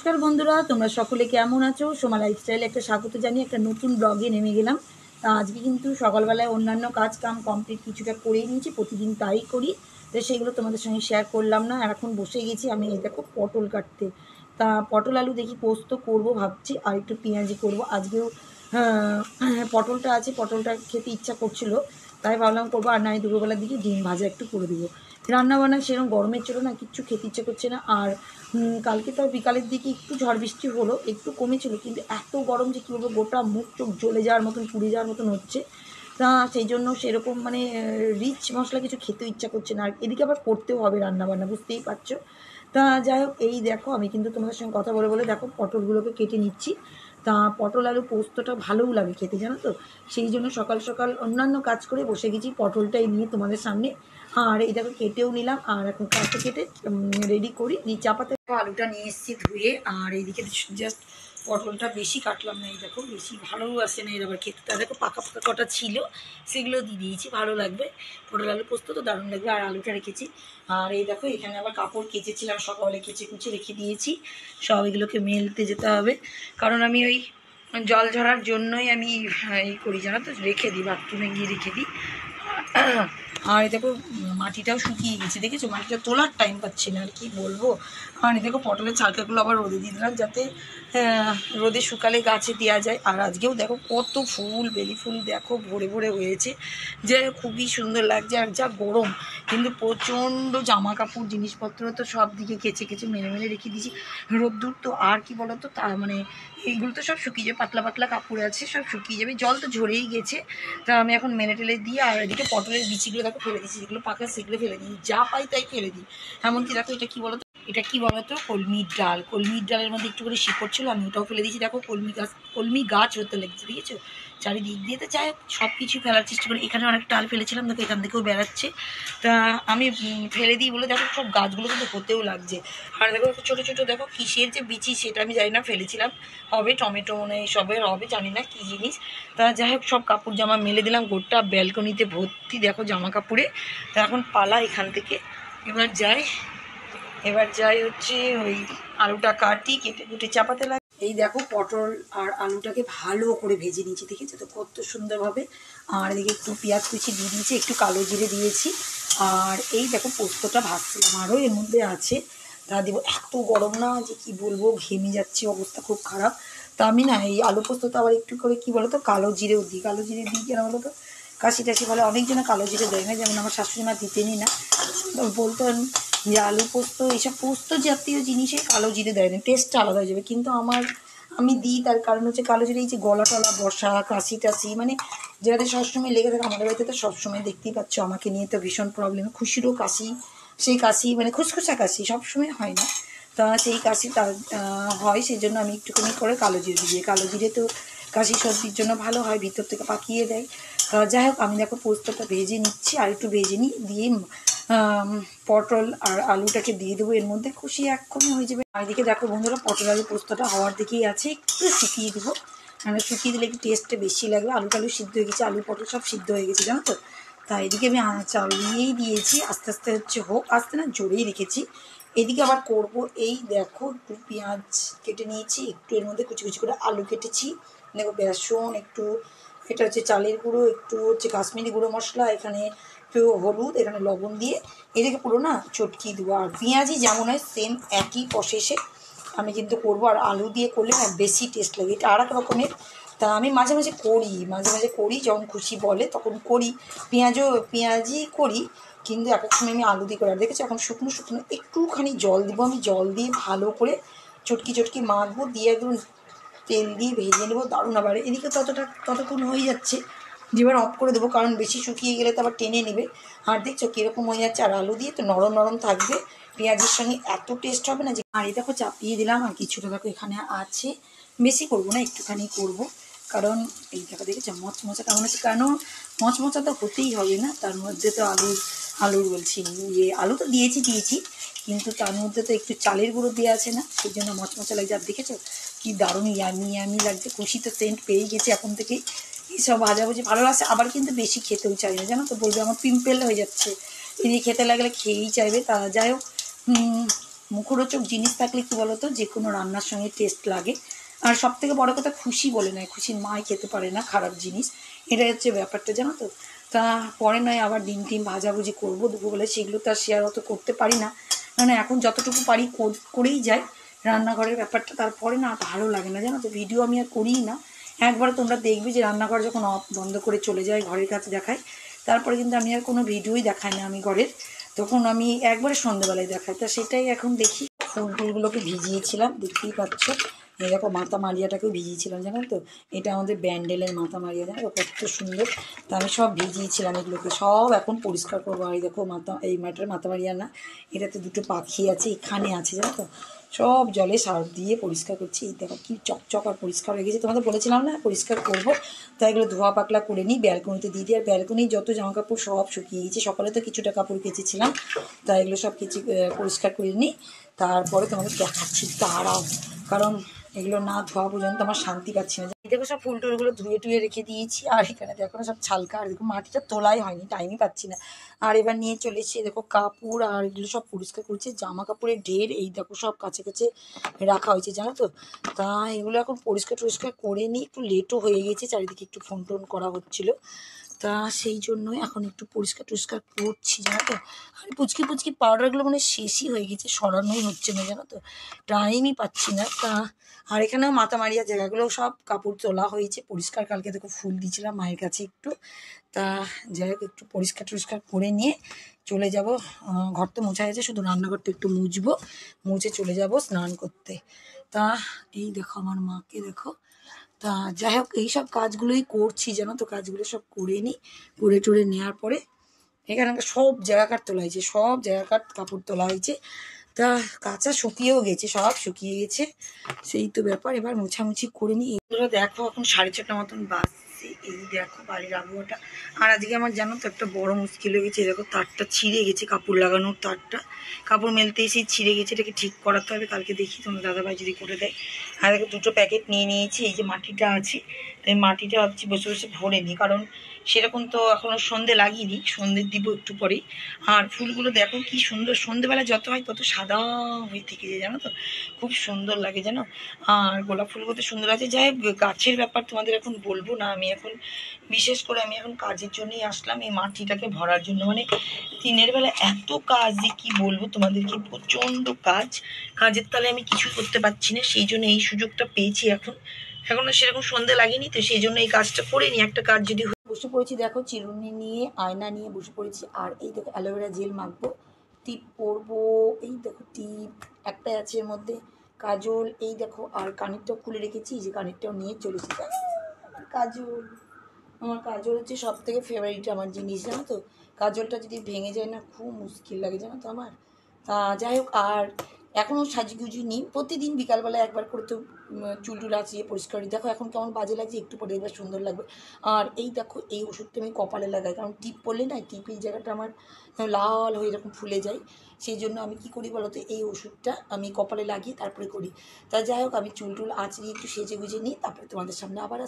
নমস্কার বন্ধুরা, তোমরা সকলে কেমন আছো? সোমা লাইফস্টাইলে একটা স্বাগত জানিয়ে একটা নতুন ব্লগে নেমে গেলাম। তা আজকে কিন্তু সকালবেলায় অন্যান্য কাজ কাম কমপ্লিট কিছুটা করেই নিয়েছি, প্রতিদিন তাই করি। তো সেগুলো তোমাদের সঙ্গে শেয়ার করলাম না। আর এখন বসে গেছি আমি, এই দেখো পটল কাটতে। তা পটল আলু দেখি পোস্ত করব ভাবছি, আর একটু পেঁয়াজি করব আজকেও। পটলটা আছে, পটলটা খেতে ইচ্ছা করছিল, তাই ভাবলাম করবো। আর নাই দুপুরবেলার দিকে ডিম ভাজা একটু করে দেবো। রান্নাবান্না সেরকম গরমের ছিল না, কিচ্ছু খেতে ইচ্ছে করছে না। আর কালকে তো বিকালের দিকে একটু ঝড় বৃষ্টি হলো, একটু কমেছিল, কিন্তু এত গরম যে কী বলবো, গোটা মুখ চোখ জ্বলে যাওয়ার মতন, পুড়ে যাওয়ার মতন হচ্ছে। তা সেই জন্য সেরকম মানে রিচ মশলা কিছু খেতেও ইচ্ছা করছে না। আর এদিকে আবার করতেও হবে রান্নাবান্না, বুঝতেই পারছো। তা যাই হোক, এই দেখো আমি কিন্তু তোমাদের সঙ্গে কথা বলে বলে দেখো পটলগুলোকে কেটে নিচ্ছি। তা পটল আলু পোস্তটা ভালোও লাগে খেতে, জানো তো। সেই জন্য সকাল সকাল অন্যান্য কাজ করে বসে গেছি পটলটাই নিয়ে তোমাদের সামনে। আর এই দেখো কেটেও নিলাম, আর এখন কাটতে কেটে রেডি করি চাপাতে। আলুটা নিয়ে এসেছি ধুয়ে, আর এইদিকে জাস্ট পটলটা বেশি কাটলাম না, এই দেখো বেশি ভালোও আসে না এর আবার খেতে। তা দেখো পাকা পাকা কটা ছিল, সেগুলো দিয়ে দিয়েছি, ভালো লাগবে। পটল আলু পোস্ত তো দারুণ লাগবে। আর আলুটা রেখেছি। আর এই দেখো এখানে আবার কাপড় কেচেছিলাম সকালে, কেচে কুচে রেখে দিয়েছি। সব এগুলোকে মেলতে যেতে হবে, কারণ আমি ওই জল ঝরার জন্যই আমি এই করি, জানো তো, রেখে দিই, বাথরুমে গিয়ে রেখে দিই। আর দেখো মাটিটাও শুকিয়ে গেছে, দেখেছো, মাটিটা তোলার টাইম পাচ্ছি না, আর কি বলবো। আর দেখো পটলের ছালকাগুলো আবার রোদে দিয়ে দিলাম, যাতে রোদে শুকালে গাছে দেওয়া যায়। আর আজকেও দেখো কত ফুল, বেলি ফুল দেখো ভরে ভরে হয়েছে, যে খুবই সুন্দর লাগছে। আর যা গরম, কিন্তু প্রচণ্ড জামা কাপড় জিনিসপত্র তো সব দিকে কেচে কেচে মেলে মেলে রেখে দিয়েছি। রোদ্দুর তো আর কি বলতো, তা মানে এইগুলো তো সব শুকিয়ে যাবে, পাতলা পাতলা কাপড় আছে, সব শুকিয়ে যাবে, জল তো ঝরেই গেছে। তা আমি এখন মেলে টেলে দিই। আর এদিকে পটলের বিচিগুলো দেখো ফেলে দিচ্ছি, যেগুলো পাকা সেগুলো ফেলে দিই, যা পাই তাই ফেলে দিই। এমনকি দেখো এটা কী বলতো, এটা কি বলতো, কলমির ডাল। কলমির ডালের মধ্যে একটু করে শিকড় ছিল, আমি ওটাও ফেলে দিয়েছি। দেখো কলমি গাছ হতে লেগেছে, দেখেছো, চারিদিক দিয়ে। তো যাই হোক সব কিছু ফেলার চেষ্টা করি। এখানে অনেক ডাল ফেলেছিলাম, দেখো এখান থেকেও বেড়াচ্ছে। তা আমি ফেলে দিই বলে দেখো সব গাছগুলো কিন্তু হতেও লাগছে। আর দেখো ছোটো ছোটো দেখো কিসের যে বিচি সেটা আমি জানি না, ফেলেছিলাম। হবে টমেটো মনে হয় সবের হবে, জানি না কী জিনিস। তা যাই হোক সব কাপড় জামা মেলে দিলাম, গোটা ব্যালকনিতে ভর্তি দেখো জামা কাপড়ে। তা এখন পালা এখান থেকে, এবার যাই হচ্ছে ওই আলুটা কাটি, কেটে কুটে চাপাতে লাগে। এই দেখো পটল আর আলুটাকে ভালো করে ভেজে নিয়েছি, দেখেছো তো কত সুন্দরভাবে। আর এদিকে একটু পেঁয়াজ কুচি দিয়ে দিয়েছি, একটু কালো জিরে দিয়েছি। আর এই দেখো পোস্তটা ভাজছিলাম, আরও এর মধ্যে আছে, তা দেবো। এত গরম না যে কি বলবো, ঘেমে যাচ্ছে, অবস্থা খুব খারাপ। তা আমি না এই আলু পোস্তটা আবার একটু করে কী বলো তো, কালো জিরেও দিই। কালো জিরে দিই কেন বলো তো, কাশি টাশি বলে, অনেকজনে কালো জিরে দেয় না, যেমন আমার শাশুড়ি মা দিতেনই না। বলতেন যে আলু পোস্ত, এইসব পোস্ত জাতীয় জিনিসে কালো জিরে দেয় না, টেস্টটা আলাদা হয়ে যাবে। কিন্তু আমি দিই, তার কারণ হচ্ছে কালো জিরে এই যে গলা টলা বসা, কাশি টাশি, মানে যাদের সবসময় লেগে থাকে। আমাদের বাড়িতে তো সবসময় দেখতেই পাচ্ছ আমাকে নিয়ে তো ভীষণ প্রবলেম, খুশিরও কাশি, সেই কাশি মানে খুসখুসা কাশি, সবসময় হয় না। তা সেই কাশি তার হয়, সেই জন্য আমি একটুখানি করে কালো জিরে দিই। কালো জিরে তো কাশি সর্দির জন্য ভালো হয়, ভিতর থেকে পাকিয়ে দেয়। যাই হোক আমি দেখো পোস্তটা ভেজে নিচ্ছি, আর একটু ভেজে নিই, দিয়ে পটল আর আলুটাকে দিয়ে দেবো এর মধ্যে, খুশি এক্ষুনি হয়ে যাবে। আর এদিকে দেখো বন্ধুরা, পটল আলু পোস্তটা হওয়ার দিকেই আছে, একটু শুকিয়ে দেবো, মানে শুকিয়ে দিলে একটু টেস্টটা বেশি লাগবে। আলু টালু সিদ্ধ হয়ে গেছে, আলু পটল সব সিদ্ধ হয়ে গেছে, জানো তো। তাই এদিকে আমি চালিয়েই দিয়েছি, আস্তে আস্তে হচ্ছে হোক, আস্তে না জোরেই রেখেছি। এদিকে আবার করব, এই দেখো একটু পেঁয়াজ কেটে নিয়েছি, একটু এর মধ্যে কুচি কুচি করে আলু কেটেছি, দেখো বেসন একটু, এটা হচ্ছে চালের গুঁড়ো, একটু হচ্ছে কাশ্মীরি গুঁড়ো মশলা, এখানে একটু হলুদ, এখানে লবণ দিয়ে এদিকে পুরো না চটকিয়ে দেবো। আর পেঁয়াজি যেমন হয় সেম একই প্রসেসে আমি কিন্তু করবো। আর আলু দিয়ে করলে না বেশি টেস্ট লাগে, এটা আর এক রকমের। তা আমি মাঝে মাঝে করি, যখন খুশি বলে তখন করি। পেঁয়াজি করি, কিন্তু এক এক সময় আমি আলু দিয়ে করি। আর দেখেছি এখন শুকনো শুকনো একটুখানি জল দিব, আমি জল দিয়ে ভালো করে চটকি মাখবো, দিয়ে একদম তেল দিয়ে ভেজে নেবো, দারুণ। আবার এদিকে ততক্ষণ হয়ে যাচ্ছে, এবার অফ করে দেবো, কারণ বেশি শুকিয়ে গেলে তো আবার টেনে নেবে। আর দেখছো কীরকম হয়ে যাচ্ছে, আর আলু দিয়ে তো নরম নরম থাকবে, পেঁয়াজের সঙ্গে এত টেস্ট হবে না যে। আর এই দেখো চাপিয়ে দিলাম, আর কিছুটা দেখো এখানে আছে, বেশি করবো না, একটুখানি করব, কারণ এই দেখো দেখেছো মচমচা কেমন আছে, কেন মচমচা তো হতেই হবে না, তার মধ্যে তো আলুর বলছি আলু তো দিয়েছি, কিন্তু তার মধ্যে তো একটু চালের গুঁড়ো দেওয়া আছে না, সেই জন্য মচমচা লাগছে। আর দেখেছো কি দারুণ ইয়ামি লাগছে, খুশি তো সেন্ট পেয়ে গেছে এখন থেকেই। এইসব ভাজাভুজি ভালো লাগছে, আবার কিন্তু বেশি খেতেও চাই না, জানো তো, বলবে আমার পিম্পল হয়ে যাচ্ছে, এদিকে খেতে লাগলে খেয়েই চাইবে। তা যাই হোক মুখরোচক জিনিস থাকলে কী বলো তো, যে কোনো রান্নার সঙ্গে টেস্ট লাগে। আর সব থেকে বড়ো কথা, খুশি বলে নয়, খুশির মাই খেতে পারে না খারাপ জিনিস, এটাই হচ্ছে ব্যাপারটা, জানো তো। তা পরে নয় আবার ডিম টিম ভাজাভুজি করবো দুপুরবেলায়, সেগুলো তো আর শেয়ার অত করতে পারি না, মানে এখন যতটুকু পারি করেই যাই রান্নাঘরের ব্যাপারটা। তারপরে না ভালো লাগে না, জানো তো, ভিডিও আমি আর করিই না। একবার তোমরা দেখবে যে রান্নাঘর যখন বন্ধ করে চলে যায়, ঘরের কাছে দেখায়, তারপরে কিন্তু আমি আর কোনো ভিডিওই দেখাই না আমি ঘরের, তখন আমি একবারে সন্ধ্যেবেলায় দেখাই। তা সেটাই এখন দেখি। ফুলগুলোকে ভিজিয়েছিলাম, দেখতেই পাচ্ছ। এই দেখো মাথা মারিয়াটাকেও ভিজিয়েছিলাম, জানেন তো, এটা আমাদের ব্যান্ডেলের মাথা মারিয়া, জানো তো কত সুন্দর। তা আমি সব ভিজিয়েছিলাম, এগুলোকে সব এখন পরিষ্কার করবো। আর এই দেখো এই মাথা মারিয়া না, এটাতে দুটো পাখি আছে, এখানে আছে, জানো তো, সব জলে সার্ফ দিয়ে পরিষ্কার করছি। এই দেখো কি চকচক আর পরিষ্কার হয়ে গেছে, তোমাদের বলেছিলাম না পরিষ্কার করবো, তাই এগুলো ধোয়া পাকলা করে নিই, ব্যালকনিতে দিয়ে দিই। আর ব্যালকনি যত জামা কাপড় সব শুকিয়ে গেছে, সকালে তো কিছুটা কাপড় কেচেছিলাম, তাই এগুলো সব কিছু পরিষ্কার করে নিই, তারপরে তোমাদের দেখাচ্ছি। দাঁড়াও, কারণ এগুলো না ধোয়া পর্যন্ত আমার শান্তি পাচ্ছি না। দেখো সব ফুল টুলগুলো ধুয়ে টুয়ে রেখে দিয়েছি, আর এখানে দেখো সব ছালকা, আর দেখো মাটিটা তোলাই হয়নি, টাইমই পাচ্ছি না। আর এবার নিয়ে চলে এসেছি, দেখো কাপড় আর এগুলো সব পরিষ্কার করছি, জামা কাপড়ের ঢের, এই দেখো সব কাছে কাছে রাখা হয়েছে, জানো তো। তা এগুলো এখন পরিষ্কার টরিষ্কার করে নিই, একটু লেটও হয়ে গেছে, চারিদিকে একটু ফোন টোন করা হচ্ছিলো, তা সেই জন্যই এখন একটু পরিষ্কার টরিষ্কার করছি, জানো তো। আর পুচকি পুচকি পাউডারগুলো মানে শেষই হয়ে গেছে, সরানোই হচ্ছে না, জানো তো, টাইমই পাচ্ছি না। তা আর এখানেও মাথা মারিয়া জায়গাগুলো সব কাপড় তোলা হয়েছে পরিষ্কার, কালকে দেখো ফুল দিয়েছিলাম মায়ের কাছে একটু। তা যাই হোক একটু পরিষ্কার টরিষ্কার করে নিয়ে চলে যাব। ঘর তো মোছা হয়েছে, শুধু রান্নাঘরটা একটু মুছবো, মুছে চলে যাব স্নান করতে। তা এই দেখো আমার মাকে দেখো। তা যাই হোক এইসব কাজগুলোই করছি, জানো তো, কাজগুলো সব করে নিই, করে টরে নেওয়ার পরে এখানে সব জায়গাকার তোলা হয়েছে, সব জায়গাকার কাপড় তোলা হয়েছে। তা কাঁচা শুকিয়েও গেছে, সব শুকিয়ে গেছে, সেই তো ব্যাপার। এবার মোছামুছি করে নিই। এগুলো দেখো এখন 6:30 মতন বাজছে, এই দেখো বাড়ির আবহাওয়াটা। আর আজকে আমার জানো তো একটা বড় মুশকিল হয়ে গেছে, দেখো তারটা ছিঁড়ে গেছে, কাপড় লাগানোর তারটা, কাপড় মেলতে এসেই ছিঁড়ে গেছে, এটাকে ঠিক করাতে হবে, কালকে দেখি তোমার দাদাভাই যদি করে দেয়। আর দেখো 2টো প্যাকেট নিয়ে নিয়েছি, এই যে মাটিটা আছে, তাই মাটিটা ভাবছি বসে বসে ভরে নিই, কারণ সেরকম তো এখনও সন্ধে লাগিনি, সন্ধে দিব একটু পরেই। আর ফুলগুলো দেখো কি সুন্দর, সন্ধেবেলা যত হয় তত সাদা হয়ে থেকে যায়, জানো তো, খুব সুন্দর লাগে, জানো। আর গোলাপ ফুলগুলো তো সুন্দর আছে। যাই হোক গাছের ব্যাপার তোমাদের এখন বলবো না, আমি এখন বিশেষ করে আমি এখন কাজের জন্যই আসলাম, এই মাটিটাকে ভরার জন্য। মানে দিনের বেলা এত কাজ যে কী বলবো তোমাদেরকে, প্রচণ্ড কাজের তালে আমি কিছুই করতে পারছি না, সেই জন্য এই সুযোগটা পেয়েছি এখন। এখনও সেরকম সন্ধে লাগেনি, তো সেই জন্য এই কাজটা করে নিই, একটা কাজ যদি বসে পড়েছি। দেখো চিরুনি নিয়ে, আয়না নিয়ে বসে পড়েছি, আর এই দেখো অ্যালোভেরা জেল মাখবো, টিপ পরবো, এই দেখো টিপ একটাই আছে এর মধ্যে, কাজল, এই দেখো, আর কানেরটাও খুলে রেখেছি, যে কানেরটাও নিয়ে চলেছি। আমার কাজল হচ্ছে সব থেকে ফেভারিট আমার জিনিস, জানো তো, কাজলটা যদি ভেঙে যায় না খুব মুশকিল লাগে, জানো তো আমার। তা যাই হোক, আর এখনও সাজিগুজি নিই, প্রতিদিন বিকালবেলা একবার করে তো চুল টুল আঁচিয়ে পরিষ্কার করি। দেখো এখন কেমন বাজে লাগছে, একটু পরে এবার সুন্দর লাগবে। আর এই দেখো এই ওষুধটা আমি কপালে লাগাই, কারণ টিপ পড়লে না, টিপের জায়গাটা আমার লাল হয়ে এরকম ফুলে যায়, সেই জন্য আমি কী করি বলো তো, এই ওষুধটা আমি কপালে লাগিয়ে তারপরে করি। তা যাই হোক আমি চুল টুল আঁচড়িয়ে একটু সেজে গুজে নিই, তারপরে তোমাদের সামনে আবার।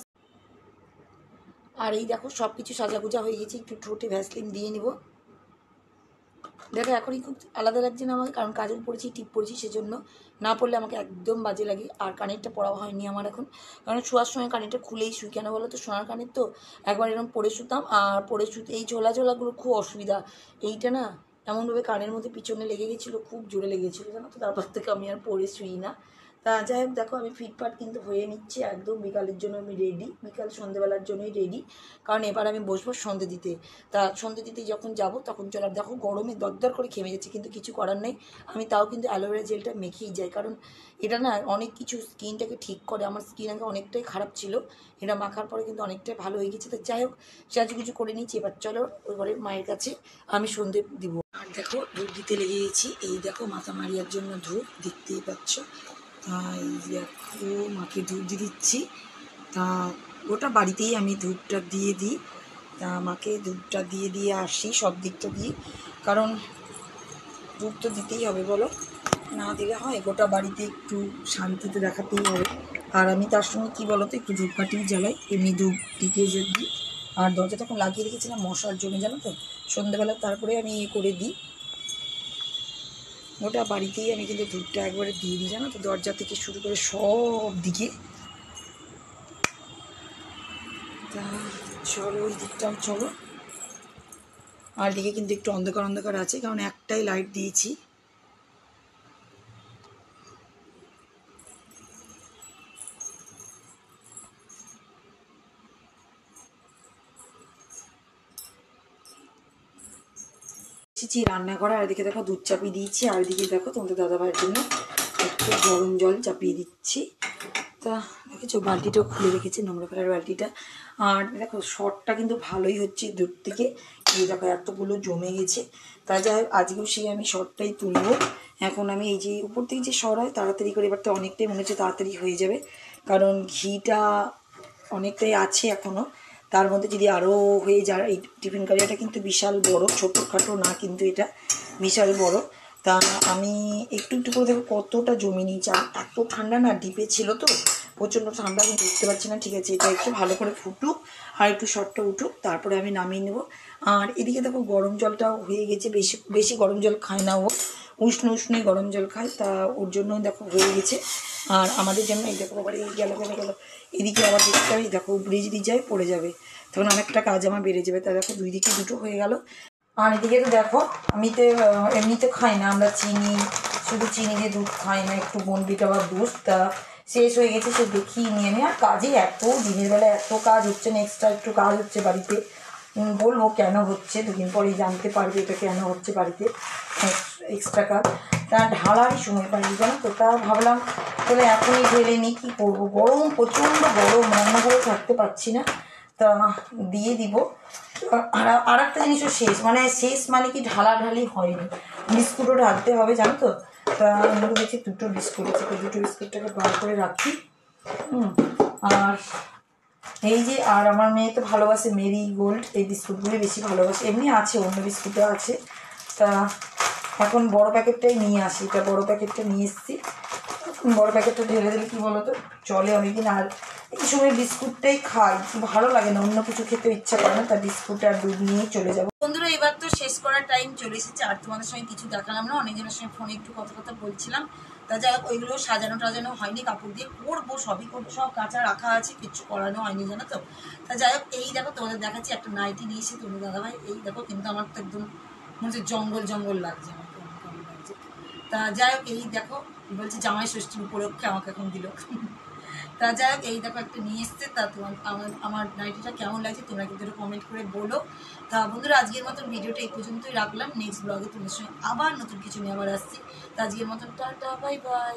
আর এই দেখো সব কিছু সাজাগুজা হয়ে গেছে, একটু ঠোঁটে ভ্যাসলিন দিয়ে নিব। দেখো এখনই খুব আলাদা লাগছে না আমাকে, কারণ কাজল পড়েছি, টিপ পড়েছি, সেজন্য। না পড়লে আমাকে একদম বাজে লাগে। আর কানেরটা পড়াও হয়নি আমার এখন, কারণ শোয়ার সময় কানেরটা খুলেই শুই, কেন বলো তো, সোনার কানের তো, একবার এরকম পরে শুতাম, আর পরে শুতে এই ঝোলাগুলো খুব অসুবিধা। এইটা না এমনভাবে কানের মধ্যে পিছনে লেগে গেছিলো, খুব জোরে লেগেছিলো, জানো তো, তারপর থেকে আমি আর পরে শুই না। তা যাই হোক দেখো আমি ফিটফাট কিন্তু হয়ে নিচ্ছি একদম, বিকালের জন্য আমি রেডি, বিকাল সন্ধেবেলার জন্যই রেডি, কারণ এবার আমি বসবো সন্ধে দিতে। তা সন্ধে দিতে যখন যাব তখন চলো, দেখো গরমে দরদর করে ঘেমে যাচ্ছে, কিন্তু কিছু করার নেই, আমি তাও কিন্তু অ্যালোভেরা জেলটা মেখেই যাই, কারণ এটা না অনেক কিছু স্কিনটাকে ঠিক করে। আমার স্কিন আগে অনেকটাই খারাপ ছিল, এটা মাখার পরে কিন্তু অনেকটাই ভালো হয়ে গেছে। তো যাই হোক সাজু কিছু করে নিচ্ছি, এবার চলো ওই ঘরে মায়ের কাছে আমি সন্ধে দিব। আর দেখো ধূপ দিতে লেগে গেছি, এই দেখো মাথা মারিয়ার জন্য ধূপ দেখতেই পাচ্ছ। তাই দেখো মাকে ধূপ দিয়ে দিচ্ছি। তা ওটা বাড়িতেই আমি ধূপটা দিয়ে দিই, তা মাকে ধূপটা দিয়ে আসি সব দিকটা দিয়ে, কারণ ধূপ তো দিতেই হবে বলো, না দিলে হয়, গোটা বাড়িতে একটু শান্তিতে দেখাতেই হবে। আর আমি তার সঙ্গে কী বলো তো, একটু ধূপকাঠিও জ্বালাই, এমনি ধূপ টিকে দিই। আর দরজাটা এখন লাগিয়ে রেখেছিলাম মশার জন্য, জানো তো, সন্ধ্যেবেলা তারপরে আমি করে দিই। গোটা বাড়িতেই আমি কিন্তু ধূপটা একবারে দিয়ে দিই, জানো তো, দরজা থেকে শুরু করে সব দিকে। তা চলো ওই দিকটাও চলো। আর দিকে কিন্তু একটু অন্ধকার অন্ধকার আছে, কারণ একটাই লাইট দিয়েছি। এসেছি রান্নাঘরে, আর এদিকে দেখো দুধ চাপিয়ে দিয়েছি, আর এদিকে দেখো তোমাদের দাদাভাইয়ের জন্য একটু গরম জল চাপিয়ে দিচ্ছি। তা দেখেছো বালতিটাও খুলে রেখেছি, নোংরা ফেলার বালতিটা। আর দেখো শর্টটা কিন্তু ভালোই হচ্ছে দূর থেকে, এই দেখো এতগুলো জমে গেছে। তা যাই হোক আজকেও সেই আমি শর্টটাই তুলবো। এখন আমি এই যে উপর থেকে যে সর হয় তাড়াতাড়ি করে, এবার তো অনেকটাই মনে হচ্ছে তাড়াতাড়ি হয়ে যাবে, কারণ ঘিটা অনেকটাই আছে এখনও। তার মধ্যে যদি আরও হয়ে যায়, এই টিফিন কারিয়াটা কিন্তু বিশাল বড়, ছোটোখাটো না কিন্তু, এটা বিশাল বড়। তা আমি একটু একটু করে দেখো কতটা জমি নিয়েছি। আর এত ঠান্ডা না, ডিপে ছিল তো প্রচণ্ড ঠান্ডা, আমি বুঝতে পারছি না। ঠিক আছে, এটা একটু ভালো করে ফুটুক আর একটু শর্টটা উঠুক, তারপরে আমি নামিয়ে নেব। আর এদিকে দেখো গরম জলটাও হয়ে গেছে, বেশি বেশি গরম জল খায় না ও, উষ্ণ উষ্ণই গরম জল খায়, তা ওর জন্য দেখো হয়ে গেছে। আর আমাদের জন্য এই দেখো আবার এই গেলো গেলো গেলো, এদিকে আবার দেখতে হবে, দেখো উপরে যদি যায় পড়ে যাবে, তখন অনেকটা কাজ আমার বেড়ে যাবে। তা দেখো দুই দিকে দুটো হয়ে গেল। আর এদিকে তো দেখো আমি তো এমনিতে খাই না, আমরা চিনি, শুধু চিনি দিয়ে দুধ খাই না, একটু বনবিটা বা বুস্টটা শেষ হয়ে গেছে, সে দেখিয়ে নিয়ে আমি। আর কাজে এত দিনের বেলা এত কাজ হচ্ছে না, এক্সট্রা একটু কাজ হচ্ছে বাড়িতে, বলবো কেন হচ্ছে, দুদিন পরেই জানতে পারবে এটা কেন হচ্ছে বাড়িতে এক্সট্রা কাজ। তা ঢালারই সময় পাইনি, জানো তো। তা ভাবলাম তাহলে এখনই ঢেলে নিই, কী করবো, গরম প্রচণ্ড গরম, রান্নাঘরে থাকতে পারছি না, তা দিয়ে দিব। আর একটা জিনিসও শেষ, শেষ মানে কি ঢালাঢালি হয়নি, বিস্কুটও ঢালতে হবে, জানো তো। তা আমরা দেখছি দুটো বিস্কুট আছে, তো দুটো বিস্কুটটাকে বার করে রাখি। আর এই যে, আর আমার মেয়ে তো ভালোবাসে মেরি গোল্ড, এই বিস্কুটগুলো বেশি ভালোবাসে, এমনি আছে অন্য বিস্কুটও আছে। তা এখন বড় প্যাকেটটাই নিয়ে আসি, এটা বড় প্যাকেটটা নিয়ে এসেছি। বড় প্যাকেটটা ঢেলে দিলে কী বলো তো, চলে অনেকদিন। আর এই সময় বিস্কুটটাই খাই, ভালো লাগে না, অন্য কিছু খেতে ইচ্ছা করে না, তা বিস্কুট আর দুধ নিয়েই চলে যাবো। বন্ধুরা এবার তো শেষ করার টাইম চলে এসেছে, আর তোমাদের সঙ্গে কিছু দেখালাম না, অনেকজনের সঙ্গে ফোনে একটু কথা কথা বলছিলাম। তা যাই হোক ওইগুলো সাজানো টাজানো হয়নি, কাপড় দিয়ে করবো, সবই করবো, সব কাঁচা রাখা আছে, কিচ্ছু করানো হয়নি, জানো তো। তা যাই হোক এই দেখো তোমাদের দেখাচ্ছি, একটা নাইটি নিয়েছি তুমি দাদাভাই, এই দেখো, কিন্তু আমার তো একদম মনে হচ্ছে জঙ্গল জঙ্গল লাগছে, আমার কেমন লাগছে। তা যাই হোক এই দেখো, বলছি জামাই ষষ্ঠীর উপলক্ষে আমাকে এখন দিল। তা যাই হোক এই দেখো একটা নিয়ে এসছে। তা তোমার আমার নাইটিটা কেমন লাগছে তোমরা কিন্তু কমেন্ট করে বলো। তা বন্ধুরা আজকের মতন ভিডিওটা এই পর্যন্তই রাখলাম, নেক্সট ব্লগে তোমাদের সঙ্গে আবার নতুন কিছু নিয়ে আবার আসছি। তা আজকের মতন টাটা, বাই বাই।